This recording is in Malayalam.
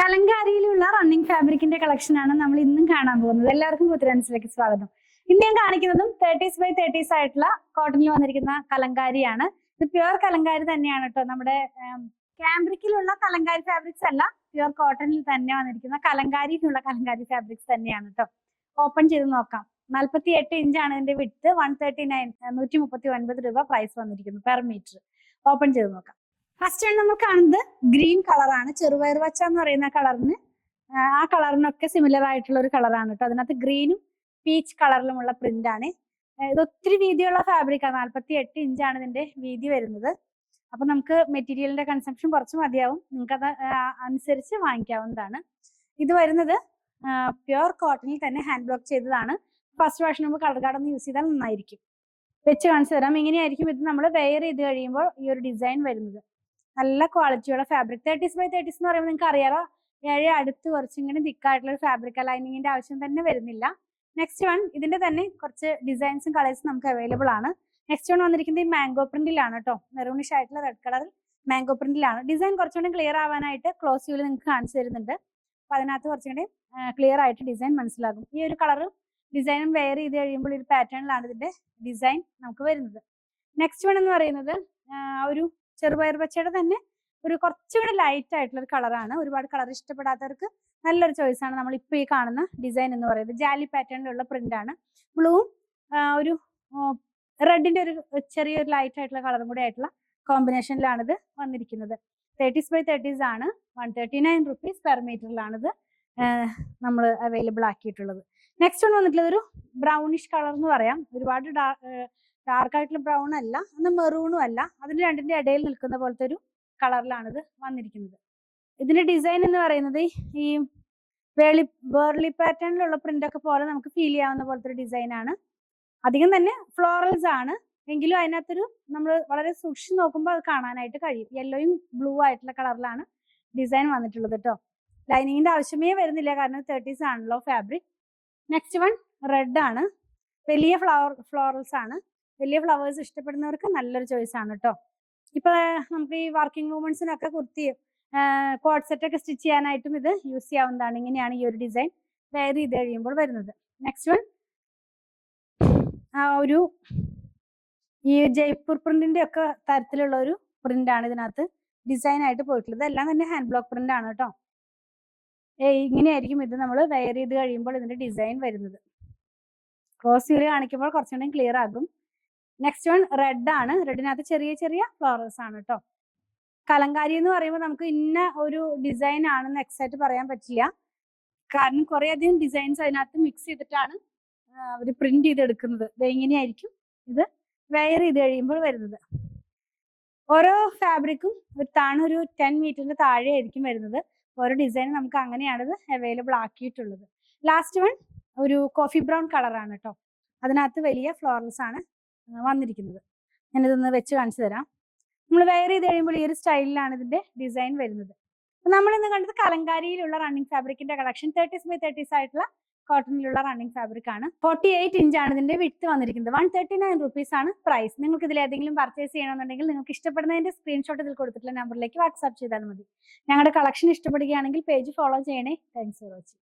കലങ്കാരിയിലുള്ള റണ്ണിങ് ഫാബ്രിക്കിന്റെ കളക്ഷൻ ആണ് നമ്മൾ ഇന്നും കാണാൻ പോകുന്നത്. എല്ലാവർക്കും പുത്തരൻസിലേക്ക് സ്വാഗതം. ഇന്ന് ഞാൻ കാണിക്കുന്നതും 30s by 30s ആയിട്ടുള്ള കോട്ടണിൽ വന്നിരിക്കുന്ന കലങ്കാരിയാണ്. ഇത് പ്യുവർ കലങ്കാരി തന്നെയാണ് കേട്ടോ. നമ്മുടെ ക്യാമ്പ്രിക്കിലുള്ള കലങ്കാരി ഫാബ്രിക്സ് അല്ല, പ്യുവർ കോട്ടണിൽ തന്നെ വന്നിരിക്കുന്ന കലങ്കാരിയിലുള്ള കലങ്കാരി ഫാബ്രിക്സ് തന്നെയാണ് കേട്ടോ. ഓപ്പൺ ചെയ്ത് നോക്കാം. 48 ഇഞ്ചാണ് ഇതിന്റെ വിഡ്ത്ത്. 139 139 രൂപ പ്രൈസ് വന്നിരിക്കുന്നു പെർ മീറ്റർ. ഓപ്പൺ ചെയ്ത് നോക്കാം. ഫസ്റ്റ് നമ്മൾ കാണുന്നത് ഗ്രീൻ കളറാണ്. ചെറുപയർ വച്ച എന്ന് പറയുന്ന കളറിന് ആ കളറിനൊക്കെ സിമിലർ ആയിട്ടുള്ള ഒരു കളറാണ് കേട്ടോ. അതിനകത്ത് ഗ്രീനും പീച്ച് കളറിലുമുള്ള പ്രിന്റ് ആണ്. ഇത് ഒത്തിരി വീതിയുള്ള ഫാബ്രിക്കാണ്. 48 ഇഞ്ചാണ് ഇതിന്റെ വീതി വരുന്നത്. അപ്പൊ നമുക്ക് മെറ്റീരിയലിന്റെ കൺസംഷൻ കുറച്ച് മതിയാവും. നിങ്ങൾക്ക് അത് അനുസരിച്ച് വാങ്ങിക്കാവുന്നതാണ്. ഇത് വരുന്നത് പ്യുവർ കോട്ടണിൽ തന്നെ ഹാൻഡ് ബ്ലോക്ക് ചെയ്തതാണ്. ഫസ്റ്റ് വാഷിന് മുമ്പ് കളർ കാർഡ് ഒന്ന് യൂസ് ചെയ്താൽ നന്നായിരിക്കും. വെച്ച് കാണിച്ചു തരാം. ഇങ്ങനെയായിരിക്കും ഇത് നമ്മൾ വെയർ ചെയ്ത് കഴിയുമ്പോൾ ഈ ഒരു ഡിസൈൻ വരുന്നത്. നല്ല ക്വാളിറ്റിയുള്ള ഫാബ്രിക്. 30s by 30s എന്ന് പറയുമ്പോൾ നിങ്ങൾക്ക് അറിയാലോ, അടുത്ത് കുറച്ചിങ്ങനെ തിക്കായിട്ടുള്ള ഒരു ഫാബ്രിക്. ലൈനിങ്ങിന്റെ ആവശ്യം തന്നെ വരുന്നില്ല. നെക്സ്റ്റ് വൺ, ഇതിന്റെ തന്നെ കുറച്ച് ഡിസൈൻസും കളേഴ്സും നമുക്ക് അവൈലബിൾ ആണ്. നെക്സ്റ്റ് വൺ വന്നിരിക്കുന്നത് ഈ മാംഗോ പ്രിന്റിലാണ് കേട്ടോ. മെറൂണിഷ് ആയിട്ടുള്ള റെഡ് കളറിൽ മാംഗോ പ്രിന്റിലാണ്. ഡിസൈൻ കുറച്ചുകൂടി ക്ലിയർ ആവാനായിട്ട് ക്ലോസ് വ്യൂവിൽ നിങ്ങൾക്ക് കാണിച്ചു തരുന്നുണ്ട്. അപ്പൊ അതിനകത്ത് കുറച്ചുകൂടി ക്ലിയർ ആയിട്ട് ഡിസൈൻ മനസ്സിലാകും. ഈ ഒരു കളർ ഡിസൈനും വെയർ ചെയ്ത് കഴിയുമ്പോൾ ഒരു പാറ്റേണിലാണ് ഇതിന്റെ ഡിസൈൻ നമുക്ക് വരുന്നത്. നെക്സ്റ്റ് വൺ എന്ന് പറയുന്നത് ഒരു ചെറുപയർ പച്ചയുടെ തന്നെ ഒരു കുറച്ചുകൂടി ലൈറ്റ് ആയിട്ടുള്ള ഒരു കളറാണ്. ഒരുപാട് കളർ ഇഷ്ടപ്പെടാത്തവർക്ക് നല്ലൊരു ചോയ്സ് ആണ് നമ്മൾ ഇപ്പോൾ ഈ കാണുന്ന ഡിസൈൻ എന്ന് പറയുന്നത്. ജാലി പാറ്റേണിലുള്ള പ്രിന്റ് ആണ്. ബ്ലൂവും ഒരു റെഡിന്റെ ഒരു ചെറിയൊരു ലൈറ്റ് ആയിട്ടുള്ള കളറും കൂടി ആയിട്ടുള്ള കോമ്പിനേഷനിലാണ് ഇത് വന്നിരിക്കുന്നത്. 30s by 30s ആണ്. 139 rupees പെർ മീറ്ററിലാണിത് നമ്മൾ അവൈലബിൾ ആക്കിയിട്ടുള്ളത്. നെക്സ്റ്റ് വൺ വന്നിട്ടുള്ളത് ഒരു ബ്രൗണിഷ് കളർ എന്ന് പറയാം. ഒരുപാട് ഡാർക്ക് ആയിട്ടുള്ള ബ്രൗൺ അല്ല, എന്നാൽ മെറൂണും അല്ല. അതിന് രണ്ടിന്റെ ഇടയിൽ നിൽക്കുന്ന പോലത്തെ ഒരു കളറിലാണ് ഇത് വന്നിരിക്കുന്നത്. ഇതിന്റെ ഡിസൈൻ എന്ന് പറയുന്നത് ഈ വേർലി പാറ്റേണിലുള്ള പ്രിന്റ് ഒക്കെ പോലെ നമുക്ക് ഫീൽ ചെയ്യാവുന്ന പോലത്തെ ഒരു ഡിസൈൻ ആണ്. അധികം തന്നെ ഫ്ലോറൽസ് ആണ്, എങ്കിലും അതിനകത്തൊരു നമ്മൾ വളരെ സൂക്ഷിച്ച് നോക്കുമ്പോൾ അത് കാണാനായിട്ട് കഴിയും. യെല്ലോയും ബ്ലൂ ആയിട്ടുള്ള കളറിലാണ് ഡിസൈൻ വന്നിട്ടുള്ളത് കേട്ടോ. ലൈനിങ്ങിന്റെ ആവശ്യമേ വരുന്നില്ല, കാരണം 30s ആണല്ലോ ഫാബ്രിക്. നെക്സ്റ്റ് വൺ റെഡ് ആണ്. വലിയ ഫ്ലോറൽസ് ആണ്. വലിയ ഫ്ലവേഴ്സ് ഇഷ്ടപ്പെടുന്നവർക്ക് നല്ലൊരു ചോയ്സ് ആണ് കേട്ടോ. ഇപ്പൊ നമുക്ക് ഈ വർക്കിംഗ് വുമൻസിനൊക്കെ കുർത്തിയും കോഡ് സെറ്റ് ഒക്കെ സ്റ്റിച്ച് ചെയ്യാനായിട്ടും ഇത് യൂസ് ചെയ്യാവുന്നതാണ്. ഇങ്ങനെയാണ് ഈ ഒരു ഡിസൈൻ വെയർ ചെയ്ത് കഴിയുമ്പോൾ വരുന്നത്. നെക്സ്റ്റ് വൺ ഒരു ഈ ജയ്പൂർ പ്രിന്റിന്റെ ഒക്കെ തരത്തിലുള്ള ഒരു പ്രിന്റ് ആണ് ഇതിനകത്ത് ഡിസൈൻ ആയിട്ട് പോയിട്ടുള്ളത്. എല്ലാം തന്നെ ഹാൻഡ് ബ്ലോക്ക് പ്രിന്റ് ആണ് കേട്ടോ. ഇങ്ങനെയായിരിക്കും ഇത് നമ്മൾ വെയർ ചെയ്ത് കഴിയുമ്പോൾ ഇതിന്റെ ഡിസൈൻ വരുന്നത്. ക്രോസ് വ്യൂല് കാണിക്കുമ്പോൾ കുറച്ചുകൂടി ക്ലിയർ ആകും. നെക്സ്റ്റ് വൺ റെഡ് ആണ്. റെഡിനകത്ത് ചെറിയ ചെറിയ ഫ്ലവേഴ്സ് ആണ് കേട്ടോ. കലങ്കാരി എന്ന് പറയുമ്പോൾ നമുക്ക് ഇന്ന ഒരു ഡിസൈൻ ആണെന്ന് എക്സാക്ട് പറയാൻ പറ്റില്ല, കാരണം കുറെ അധികം ഡിസൈൻസ് അതിനകത്ത് മിക്സ് ചെയ്തിട്ടാണ് അവർ പ്രിന്റ് ചെയ്തെടുക്കുന്നത്. ഇങ്ങനെയായിരിക്കും ഇത് വെയർ ചെയ്ത് കഴിയുമ്പോൾ വരുന്നത്. ഓരോ ഫാബ്രിക്കും ഒരു 10 മീറ്ററിന് താഴെ ആയിരിക്കും വരുന്നത്. ഓരോ ഡിസൈൻ നമുക്ക് അങ്ങനെയാണ് ഇത് അവൈലബിൾ ആക്കിയിട്ടുള്ളത്. ലാസ്റ്റ് വൺ ഒരു കോഫി ബ്രൗൺ കളറാണ് കേട്ടോ. അതിനകത്ത് വലിയ ഫ്ലോറൽസ് ആണ് വന്നിരിക്കുന്നത്. ഞാനിതൊന്ന് വെച്ച് കാണിച്ചു തരാം. നമ്മൾ വെയർ ചെയ്ത് കഴിയുമ്പോൾ ഈ ഒരു സ്റ്റൈലിലാണ് ഇതിന്റെ ഡിസൈൻ വരുന്നത്. അപ്പൊ നമ്മൾ ഇന്ന് കണ്ടത് കലങ്കാരിയിലുള്ള റണ്ണിങ് ഫാബ്രിക്കിന്റെ കളക്ഷൻ. 30s by 30s ആയിട്ടുള്ള കോട്ടണിലുള്ള റണ്ണിങ് ഫാബ്രിക് ആണ്. 48 ഇഞ്ചാണ് ഇതിന്റെ വിഡ്ത്ത് വന്നിരിക്കുന്നത്. 139 rupees ആണ് പ്രൈസ്. നിങ്ങൾക്ക് ഇതിൽ ഏതെങ്കിലും പർച്ചേസ് ചെയ്യണമെന്നുണ്ടെങ്കിൽ നിങ്ങൾക്ക് ഇഷ്ടപ്പെടുന്നതിന്റെ സ്ക്രീൻഷോട്ട് ഇതിൽ കൊടുത്തിട്ടുള്ള നമ്പറിലേക്ക് വാട്സ്ആപ്പ് ചെയ്താൽ മതി. ഞങ്ങളുടെ കളക്ഷൻ ഇഷ്ടപ്പെടുകയാണെങ്കിൽ പേജ് ഫോളോ ചെയ്യണേ. Thanks for watching.